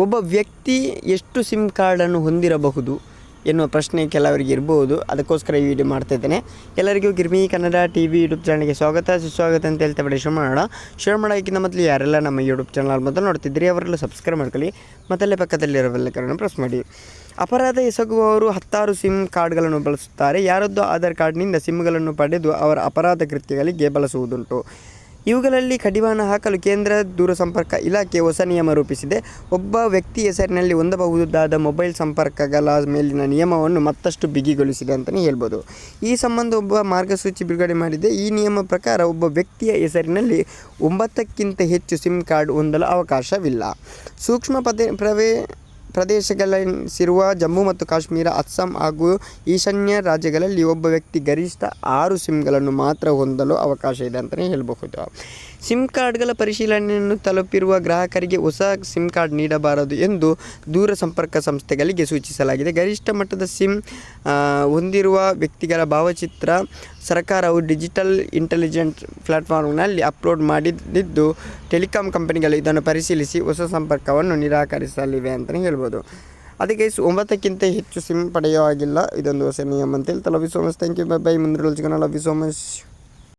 ಒಬ್ಬ ವ್ಯಕ್ತಿ ಎಷ್ಟು ಸಿಮ್ ಕಾರ್ಡನ್ನು ಹೊಂದಿರಬಹುದು ಎನ್ನುವ ಪ್ರಶ್ನೆ ಕೆಲವರಿಗೆ ಇರ್ಬೋದು. ಅದಕ್ಕೋಸ್ಕರ ಈ ವಿಡಿಯೋ ಮಾಡ್ತಾಯಿದ್ದೇನೆ. ಎಲ್ಲರಿಗೂ ಗಿರ್ಮಿ ಕನ್ನಡ TV ಯೂಟ್ಯೂಬ್ ಚಾನಲ್ಗೆ ಸುಸ್ವಾಗತ ಅಂತ ಹೇಳ್ತಾ ಬಿಡಿ ಶೇರ್ ಮಾಡೋಕ್ಕಿಂತ ಮೊದಲು ಯಾರೆಲ್ಲ ನಮ್ಮ ಯೂಟ್ಯೂಬ್ ಚಾನಲ್ ಮೊದಲು ನೋಡ್ತಿದ್ರಿ ಅವರೆಲ್ಲ ಸಬ್ಸ್ಕ್ರೈಬ್ ಮಾಡ್ಕೊಳ್ಳಿ, ಮತ್ತಲ್ಲೇ ಪಕ್ಕದಲ್ಲಿರೋ ಬೆಲ್ಲೈಕನ್ ಪ್ರೆಸ್ ಮಾಡಿ. ಅಪರಾಧ ಎಸಗುವವರು 10 ಸಿಮ್ ಕಾರ್ಡ್ಗಳನ್ನು ಬಳಸುತ್ತಾರೆ. ಯಾರದ್ದೋ ಆಧಾರ್ ಕಾರ್ಡ್ನಿಂದ ಸಿಮ್ಗಳನ್ನು ಪಡೆದು ಅವರ ಅಪರಾಧ ಕೃತ್ಯಗಳಿಗೆ ಬಳಸುವುದುಂಟು. ಇವುಗಳಲ್ಲಿ ಕಡಿವಾಣ ಹಾಕಲು ಕೇಂದ್ರ ದೂರಸಂಪರ್ಕ ಇಲಾಖೆ ಹೊಸ ನಿಯಮ ರೂಪಿಸಿದೆ. ಒಬ್ಬ ವ್ಯಕ್ತಿ ಹೆಸರಿನಲ್ಲಿ ಹೊಂದಬಹುದಾದ ಮೊಬೈಲ್ ಸಂಪರ್ಕಗಳ ಮೇಲಿನ ನಿಯಮವನ್ನು ಮತ್ತಷ್ಟು ಬಿಗಿಗೊಳಿಸಿದೆ ಅಂತಲೇ ಹೇಳ್ಬೋದು. ಈ ಸಂಬಂಧ ಒಬ್ಬ ಮಾರ್ಗಸೂಚಿ ಬಿಡುಗಡೆ ಮಾಡಿದೆ. ಈ ನಿಯಮ ಪ್ರಕಾರ ಒಬ್ಬ ವ್ಯಕ್ತಿಯ ಹೆಸರಿನಲ್ಲಿ 9ಕ್ಕಿಂತ ಹೆಚ್ಚು ಸಿಮ್ ಕಾರ್ಡ್ ಹೊಂದಲು ಅವಕಾಶವಿಲ್ಲ. ಸೂಕ್ಷ್ಮ ಪ್ರದೇಶಗಳಲ್ಲಿರುವ ಜಮ್ಮು ಮತ್ತು ಕಾಶ್ಮೀರ, ಅಸ್ಸಾಂ ಹಾಗೂ ಈಶಾನ್ಯ ರಾಜ್ಯಗಳಲ್ಲಿ ಒಬ್ಬ ವ್ಯಕ್ತಿ ಗರಿಷ್ಠ 6 ಸಿಮ್ಗಳನ್ನು ಮಾತ್ರ ಹೊಂದಲು ಅವಕಾಶ ಇದೆ ಅಂತಲೇ ಹೇಳಬಹುದು. ಸಿಮ್ ಕಾರ್ಡ್ಗಳ ಪರಿಶೀಲನೆಯನ್ನು ತಲುಪಿರುವ ಗ್ರಾಹಕರಿಗೆ ಹೊಸ ಸಿಮ್ ಕಾರ್ಡ್ ನೀಡಬಾರದು ಎಂದು ದೂರಸಂಪರ್ಕ ಸಂಸ್ಥೆಗಳಿಗೆ ಸೂಚಿಸಲಾಗಿದೆ. ಗರಿಷ್ಠ ಮಟ್ಟದ ಸಿಮ್ ಹೊಂದಿರುವ ವ್ಯಕ್ತಿಗಳ ಭಾವಚಿತ್ರ ಸರ್ಕಾರವು ಡಿಜಿಟಲ್ ಇಂಟೆಲಿಜೆನ್ಸ್ ಪ್ಲಾಟ್ಫಾರ್ಮ್ನಲ್ಲಿ ಅಪ್ಲೋಡ್ ಮಾಡಿದ್ದು, ಟೆಲಿಕಾಂ ಕಂಪನಿಗಳು ಇದನ್ನು ಪರಿಶೀಲಿಸಿ ಹೊಸ ಸಂಪರ್ಕವನ್ನು ನಿರಾಕರಿಸಲಿವೆ ಅಂತಲೇ ಹೇಳ್ಬೋದು. ಅದಕ್ಕೆ 9ಕ್ಕಿಂತ ಹೆಚ್ಚು ಸಿಮ್ ಪಡೆಯೋ ಹಾಗಿಲ್ಲ. ಇದೊಂದು ಹೊಸ ನಿಯಮ ಅಂತ ಹೇಳ್ತಾ love you so much. Thank you. Bye. ಮುಂದಿನ ಸಿಗೋಣ. Love you so much.